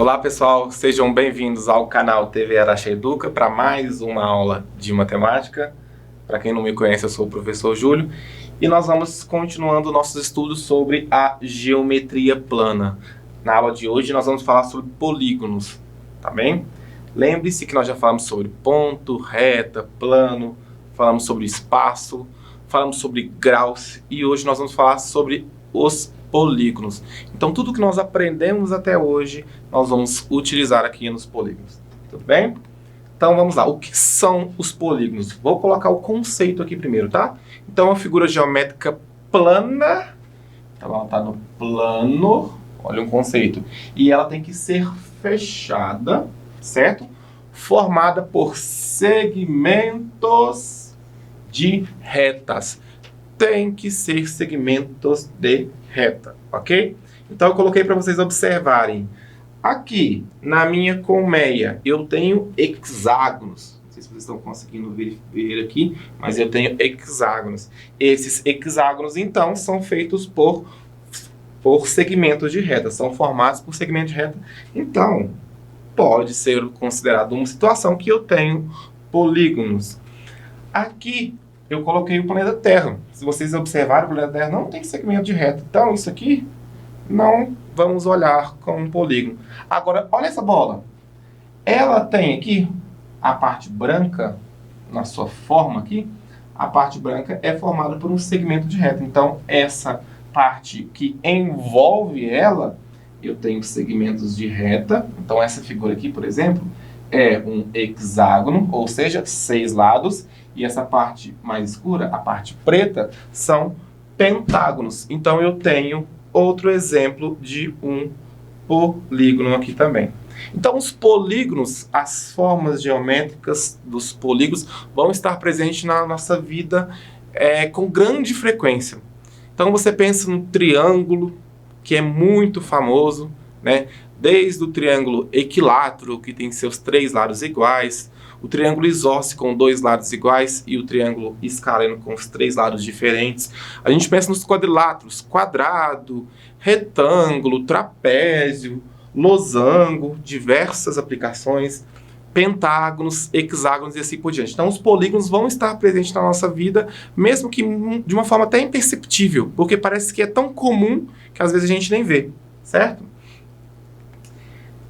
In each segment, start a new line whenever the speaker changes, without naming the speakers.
Olá pessoal, sejam bem-vindos ao canal TV Araxá Educa para mais uma aula de matemática. Para quem não me conhece, eu sou o professor Júlio e nós vamos continuando nossos estudos sobre a geometria plana. Na aula de hoje nós vamos falar sobre polígonos, tá bem? Lembre-se que nós já falamos sobre ponto, reta, plano, falamos sobre espaço, falamos sobre graus e hoje nós vamos falar sobre os polígonos. Então tudo que nós aprendemos até hoje, nós vamos utilizar aqui nos polígonos. Tudo bem? Então vamos lá. O que são os polígonos? Vou colocar o conceito aqui primeiro, tá? Então uma figura geométrica plana, então ela está no plano, olha um conceito, e ela tem que ser fechada, certo? Formada por segmentos de retas. Tem que ser segmentos de reta, ok? Então eu coloquei para vocês observarem. Aqui, na minha colmeia, eu tenho hexágonos. Não sei se vocês estão conseguindo ver aqui, mas eu tenho hexágonos. Esses hexágonos, então, são feitos por segmentos de reta. São formados por segmentos de reta. Então, pode ser considerado uma situação que eu tenho polígonos. Aqui, eu coloquei o planeta Terra. Se vocês observarem, o planeta Terra não tem segmento de reta. Então, isso aqui não vamos olhar como um polígono. Agora, olha essa bola. Ela tem aqui a parte branca, na sua forma aqui, a parte branca é formada por um segmento de reta. Então, essa parte que envolve ela, eu tenho segmentos de reta. Então, essa figura aqui, por exemplo, é um hexágono, ou seja, 6 lados. E essa parte mais escura, a parte preta, são pentágonos. Então eu tenho outro exemplo de um polígono aqui também. Então os polígonos, as formas geométricas dos polígonos vão estar presentes na nossa vida com grande frequência. Então você pensa no triângulo, que é muito famoso, né? Desde o triângulo equilátero, que tem seus 3 lados iguais, o triângulo isósceles com 2 lados iguais e o triângulo escaleno com os 3 lados diferentes. A gente pensa nos quadriláteros, quadrado, retângulo, trapézio, losango, diversas aplicações, pentágonos, hexágonos e assim por diante. Então os polígonos vão estar presentes na nossa vida, mesmo que de uma forma até imperceptível, porque parece que é tão comum que às vezes a gente nem vê, certo?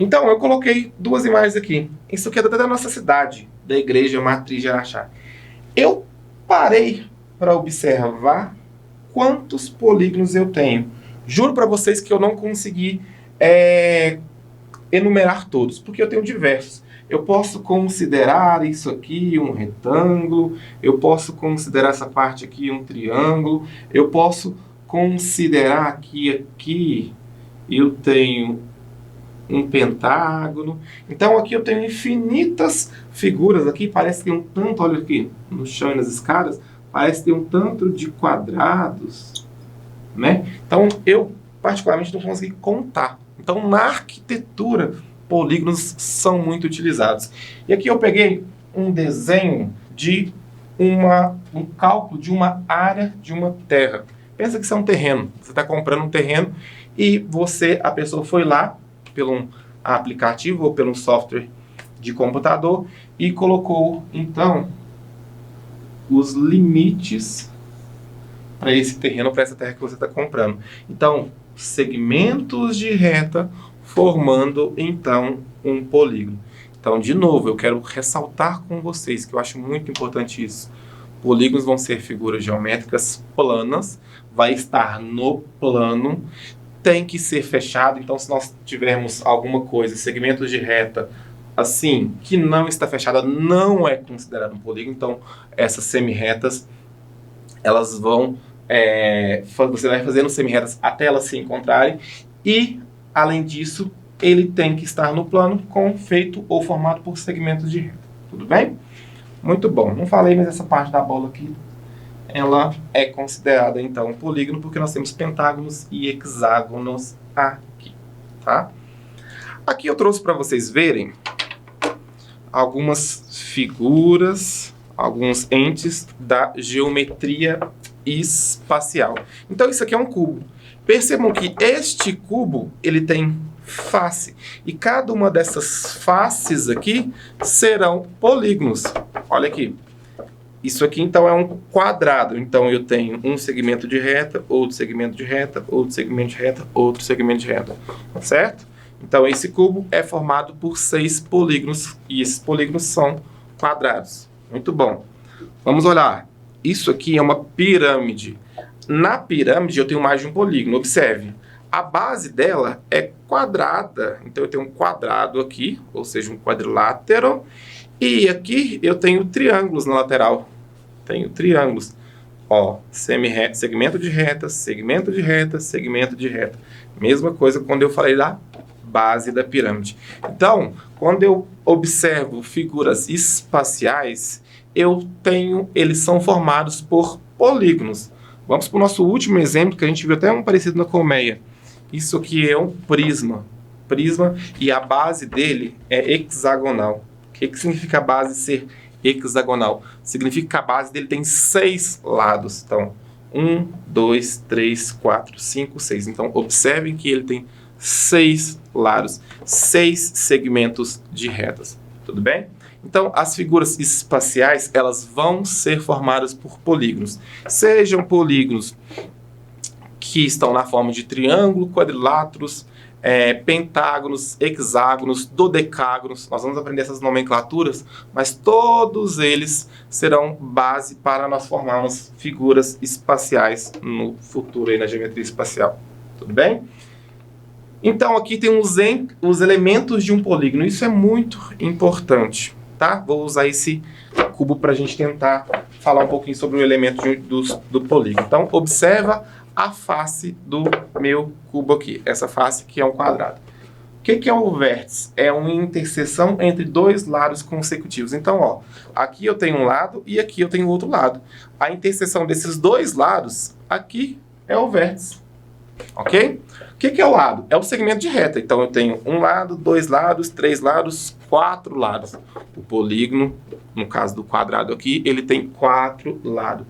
Então, eu coloquei 2 imagens aqui. Isso aqui é da nossa cidade, da Igreja Matriz de Araxá. Eu parei para observar quantos polígonos eu tenho. Juro para vocês que eu não consegui enumerar todos, porque eu tenho diversos. Eu posso considerar isso aqui um retângulo, eu posso considerar essa parte aqui um triângulo, eu posso considerar que aqui eu tenho um pentágono. Então aqui eu tenho infinitas figuras aqui, parece que tem um tanto, olha aqui, no chão e nas escadas, parece ter um tanto de quadrados, né? Então eu particularmente não consegui contar. Então na arquitetura, polígonos são muito utilizados. E aqui eu peguei um desenho de um cálculo de uma área de uma terra. Pensa que isso é um terreno. Você está comprando um terreno e a pessoa foi lá pelo aplicativo ou pelo software de computador e colocou, então, os limites para esse terreno, para essa terra que você está comprando. Então, segmentos de reta formando, então, um polígono. Então, de novo, eu quero ressaltar com vocês que eu acho muito importante isso. Polígonos vão ser figuras geométricas planas, vai estar no plano, tem que ser fechado. Então, se nós tivermos alguma coisa, segmentos de reta, assim, que não está fechada, não é considerado um polígono. Então, essas semirretas, elas vão... você vai fazendo semirretas até elas se encontrarem. E, além disso, ele tem que estar no plano feito ou formado por segmentos de reta. Tudo bem? Muito bom. Não falei, mas essa parte da bola aqui, ela é considerada, então, um polígono, porque nós temos pentágonos e hexágonos aqui, tá? Aqui eu trouxe para vocês verem algumas figuras, alguns entes da geometria espacial. Então, isso aqui é um cubo. Percebam que este cubo, ele tem face. E cada uma dessas faces aqui serão polígonos. Olha aqui. Isso aqui, então, é um quadrado. Então, eu tenho um segmento de reta, outro segmento de reta, outro segmento de reta, outro segmento de reta. Certo? Então, esse cubo é formado por 6 polígonos. E esses polígonos são quadrados. Muito bom. Vamos olhar. Isso aqui é uma pirâmide. Na pirâmide, eu tenho mais de um polígono. Observe. A base dela é quadrada. Então, eu tenho um quadrado aqui, ou seja, um quadrilátero. E aqui eu tenho triângulos na lateral. Tenho triângulos. Ó, segmento de reta, segmento de reta, segmento de reta. Mesma coisa quando eu falei da base da pirâmide. Então, quando eu observo figuras espaciais, eles são formados por polígonos. Vamos para o nosso último exemplo, que a gente viu até um parecido na colmeia. Isso aqui é um prisma. Prisma, e a base dele é hexagonal. O que significa a base ser hexagonal? Significa que a base dele tem 6 lados. Então, 1, 2, 3, 4, 5, 6. Então, observem que ele tem 6 lados, 6 segmentos de retas. Tudo bem? Então, as figuras espaciais, elas vão ser formadas por polígonos. Sejam polígonos que estão na forma de triângulo, quadriláteros, pentágonos, hexágonos, dodecágonos. Nós vamos aprender essas nomenclaturas, mas todos eles serão base para nós formarmos figuras espaciais no futuro, aí na geometria espacial. Tudo bem? Então, aqui tem os elementos de um polígono. Isso é muito importante, tá? Vou usar esse cubo para a gente tentar falar um pouquinho sobre o elemento do polígono. Então, observa a face do meu cubo aqui. Essa face que é um quadrado. O que é um vértice? É uma interseção entre 2 lados consecutivos. Então, ó, aqui eu tenho um lado e aqui eu tenho outro lado. A interseção desses 2 lados, aqui é o vértice. Ok? O que é o lado? É o segmento de reta. Então, eu tenho um lado, 2 lados, 3 lados, 4 lados. O polígono, no caso do quadrado aqui, ele tem 4 lados.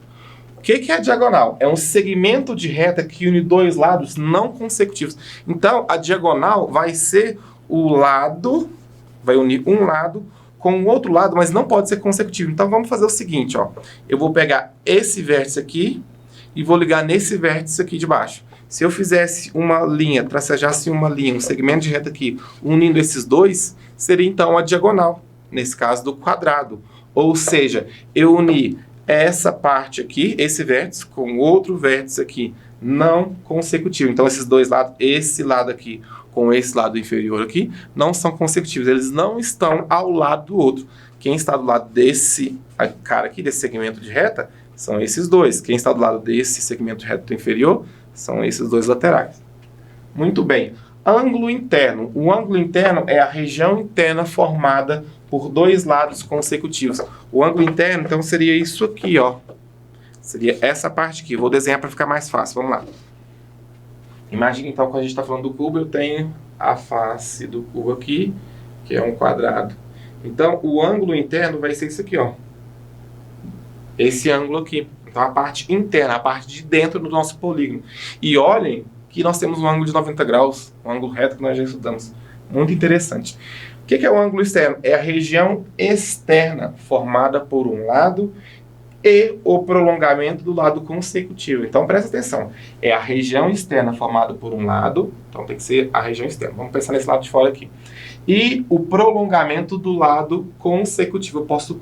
O que é a diagonal? É um segmento de reta que une 2 lados não consecutivos. Então, a diagonal vai ser o lado, vai unir um lado com o outro lado, mas não pode ser consecutivo. Então, vamos fazer o seguinte, ó. Eu vou pegar esse vértice aqui e vou ligar nesse vértice aqui de baixo. Se eu fizesse uma linha, tracejasse uma linha, um segmento de reta aqui, unindo esses dois, seria então a diagonal, nesse caso do quadrado. Ou seja, eu uni essa parte aqui, esse vértice, com outro vértice aqui, não consecutivo. Então, esses 2 lados, esse lado aqui com esse lado inferior aqui, não são consecutivos. Eles não estão ao lado do outro. Quem está do lado desse cara aqui, desse segmento de reta, são esses dois. Quem está do lado desse segmento de reta inferior, são esses 2 laterais. Muito bem. Ângulo interno. O ângulo interno é a região interna formada por 2 lados consecutivos. O ângulo interno, então, seria isso aqui, ó. Seria essa parte aqui. Vou desenhar para ficar mais fácil. Vamos lá. Imagina, então, quando a gente está falando do cubo, eu tenho a face do cubo aqui, que é um quadrado. Então, o ângulo interno vai ser isso aqui, ó. Esse ângulo aqui. Então, a parte interna, a parte de dentro do nosso polígono. E olhem que nós temos um ângulo de 90 graus, um ângulo reto que nós já estudamos. Muito interessante. O que é o ângulo externo? É a região externa, formada por um lado e o prolongamento do lado consecutivo. Então, presta atenção. É a região externa formada por um lado, então tem que ser a região externa. Vamos pensar nesse lado de fora aqui. E o prolongamento do lado consecutivo. Eu posso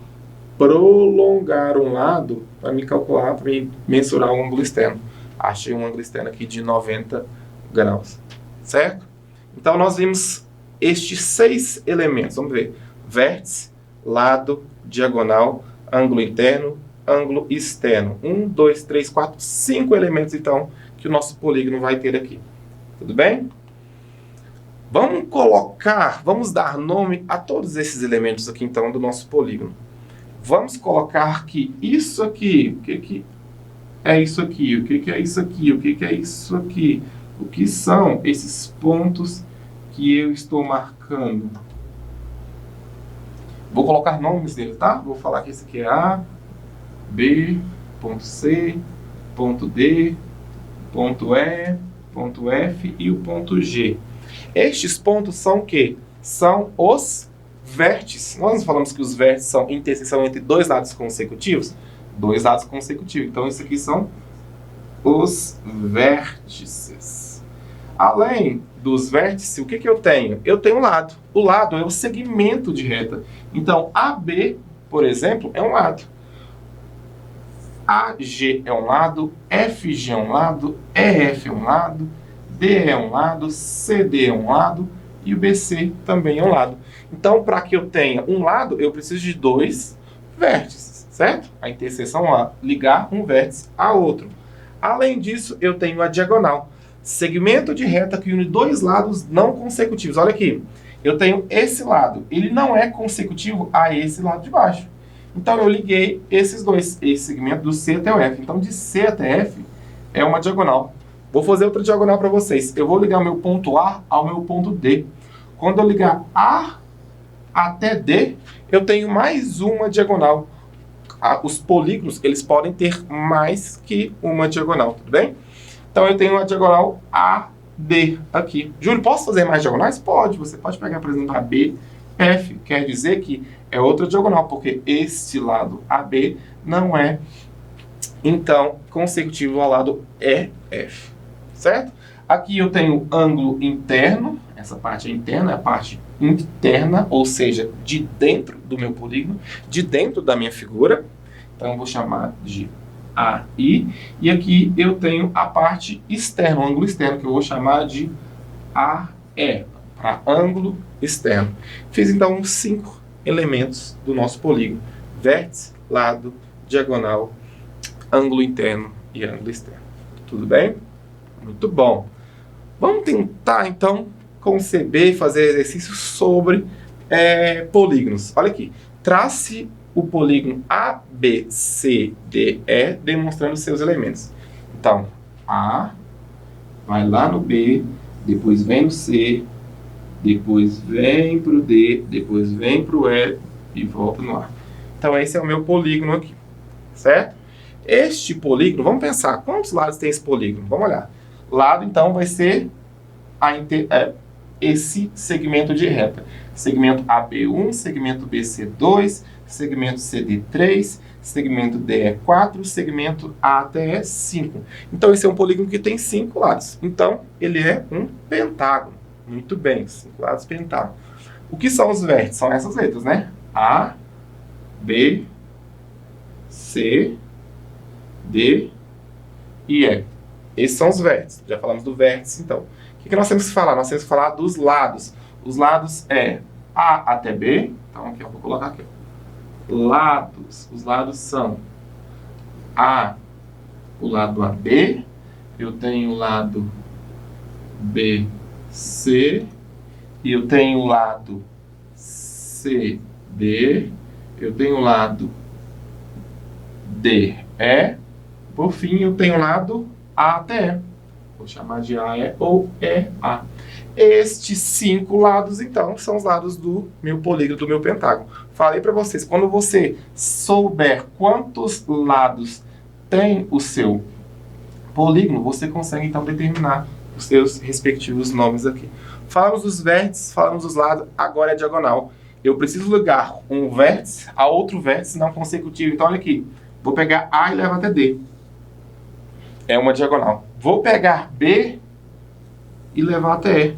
prolongar um lado para me calcular, para me mensurar o ângulo externo. Achei um ângulo externo aqui de 90 graus. Certo? Então, nós vimos estes 6 elementos. Vamos ver. Vértice, lado, diagonal, ângulo interno, ângulo externo. 1, 2, 3, 4, 5 elementos, então, que o nosso polígono vai ter aqui. Tudo bem? Vamos dar nome a todos esses elementos aqui, então, do nosso polígono. Vamos colocar que isso aqui, o que é isso aqui, o que é isso aqui, o que é isso aqui, o que são esses pontos que eu estou marcando. Vou colocar nomes dele, tá? Vou falar que esse aqui é A, B, ponto C, ponto D, ponto E, ponto F e o ponto G. Estes pontos são o quê? São os vértices. Nós falamos que os vértices são interseção entre dois lados consecutivos? Dois lados consecutivos. Então, isso aqui são os vértices. Além dos vértices, o que eu tenho? Eu tenho um lado. O lado é o segmento de reta. Então, AB, por exemplo, é um lado. AG é um lado, FG é um lado, EF é um lado, DE é um lado, CD é um lado e o BC também é um lado. Então, para que eu tenha um lado, eu preciso de dois vértices, certo? A interseção é ligar um vértice a outro. Além disso, eu tenho a diagonal. Segmento de reta que une dois lados não consecutivos. Olha aqui, eu tenho esse lado. Ele não é consecutivo a esse lado de baixo. Então, eu liguei esses dois, esse segmento do C até o F. Então, de C até F é uma diagonal. Vou fazer outra diagonal para vocês. Eu vou ligar o meu ponto A ao meu ponto D. Quando eu ligar A até D, eu tenho mais uma diagonal. Os polígonos, eles podem ter mais que uma diagonal, tudo bem? Então, eu tenho uma diagonal AD aqui. Júlio, posso fazer mais diagonais? Pode. Você pode pegar, por exemplo, AB, F. Quer dizer que é outra diagonal, porque este lado AB não é, então, consecutivo ao lado EF, certo? Aqui eu tenho ângulo interno, essa parte é interna, é a parte interna, ou seja, de dentro do meu polígono, de dentro da minha figura. Então, eu vou chamar de AI. E aqui eu tenho a parte externa, o ângulo externo, que eu vou chamar de AE, para ângulo externo. Fiz, então, 5 elementos do nosso polígono: vértice, lado, diagonal, ângulo interno e ângulo externo. Tudo bem? Muito bom. Vamos tentar, então, conceber e fazer exercícios sobre polígonos. Olha aqui. Trace o polígono ABCDE demonstrando seus elementos. Então, A vai lá no B, depois vem no C, depois vem para o D, depois vem para o E e volta no A. Então, esse é o meu polígono aqui, certo? Este polígono, vamos pensar, quantos lados tem esse polígono? Vamos olhar. Lado, então, vai ser esse segmento de reta. Segmento AB1, segmento BC2, segmento CD3, segmento DE4, segmento A até E5. Então, esse é um polígono que tem 5 lados. Então, ele é um pentágono. Muito bem, 5 lados pentágono. O que são os vértices? São essas letras, né? A, B, C, D e E. Esses são os vértices. Já falamos do vértice, então. O que nós temos que falar? Nós temos que falar dos lados. Os lados é A até B. Então, aqui eu vou colocar aqui. Lados. Os lados são A, o lado AB. Eu tenho o lado BC. E eu tenho o lado CD. Eu tenho o lado DE. Por fim, eu tenho o lado A até E. Vou chamar de AE ou EA. Estes 5 lados, então, são os lados do meu polígono, do meu pentágono. Falei para vocês, quando você souber quantos lados tem o seu polígono, você consegue, então, determinar os seus respectivos nomes aqui. Falamos dos vértices, falamos dos lados, agora é a diagonal. Eu preciso ligar um vértice a outro vértice não consecutivo. Então, olha aqui. Vou pegar A e levar até D. É uma diagonal. Vou pegar B e levar até E.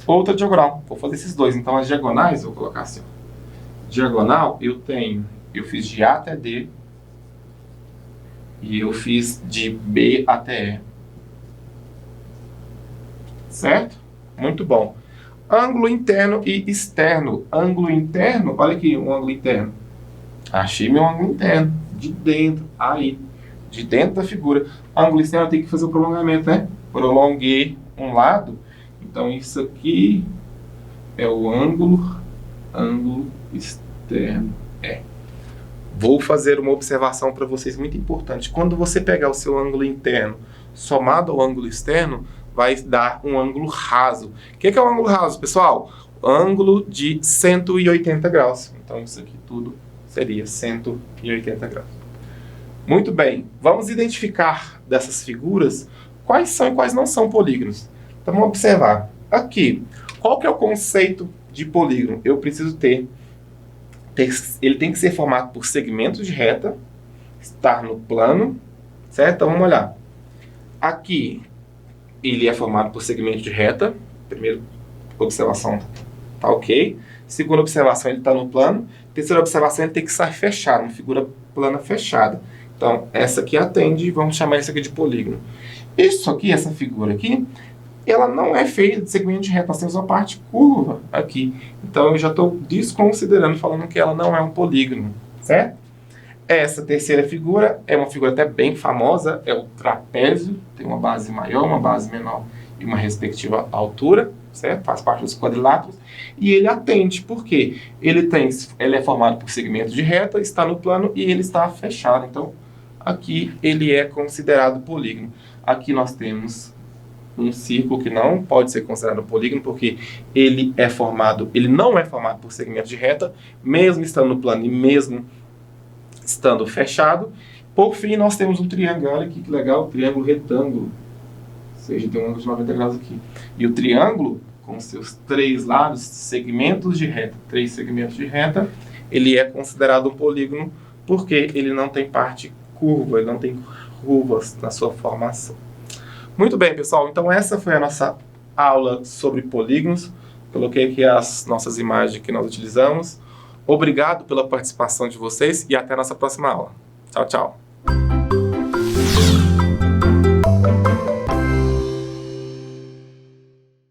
Outra diagonal. Vou fazer esses dois. Então, as diagonais, eu vou colocar assim. Ó. Diagonal, eu fiz de A até D. E eu fiz de B até E. Certo? Muito bom. Ângulo interno e externo. Ângulo interno, olha aqui um ângulo interno. Achei meu ângulo interno. De dentro, aí. De dentro da figura. Ângulo externo, eu tenho que fazer o prolongamento, né? Prolonguei um lado. Então, isso aqui é o ângulo externo. Vou fazer uma observação para vocês muito importante. Quando você pegar o seu ângulo interno somado ao ângulo externo, vai dar um ângulo raso. O que é um ângulo raso, pessoal? Ângulo de 180 graus. Então, isso aqui tudo seria 180 graus. Muito bem. Vamos identificar dessas figuras quais são e quais não são polígonos. Então, vamos observar. Aqui, qual que é o conceito de polígono? Eu preciso ele tem que ser formado por segmentos de reta, estar no plano, certo? Então vamos olhar. Aqui, ele é formado por segmentos de reta. Primeira observação, tá ok. Segunda observação, ele está no plano. Terceira observação, ele tem que estar fechado, uma figura plana fechada. Então, essa aqui atende, vamos chamar isso aqui de polígono. Isso aqui, essa figura aqui, ela não é feita de segmento de reta, nós temos uma parte curva aqui. Então, eu já estou desconsiderando, falando que ela não é um polígono, certo? Essa terceira figura é uma figura até bem famosa, é o trapézio, tem uma base maior, uma base menor e uma respectiva altura, certo? Faz parte dos quadriláteros. E ele atende, por quê? Ele é formado por segmentos de reta, está no plano e ele está fechado. Então, aqui ele é considerado polígono. Aqui nós temos um círculo que não pode ser considerado polígono, porque ele não é formado por segmentos de reta, mesmo estando no plano e mesmo estando fechado. Por fim, nós temos um triângulo. Olha aqui que legal, triângulo retângulo. Ou seja, tem um ângulo de 90 graus aqui. E o triângulo, com seus 3 lados, segmentos de reta, 3 segmentos de reta, ele é considerado um polígono porque ele não tem parte curva, ele não tem curvas na sua formação. Muito bem, pessoal. Então essa foi a nossa aula sobre polígonos. Coloquei aqui as nossas imagens que nós utilizamos. Obrigado pela participação de vocês e até a nossa próxima aula. Tchau, tchau.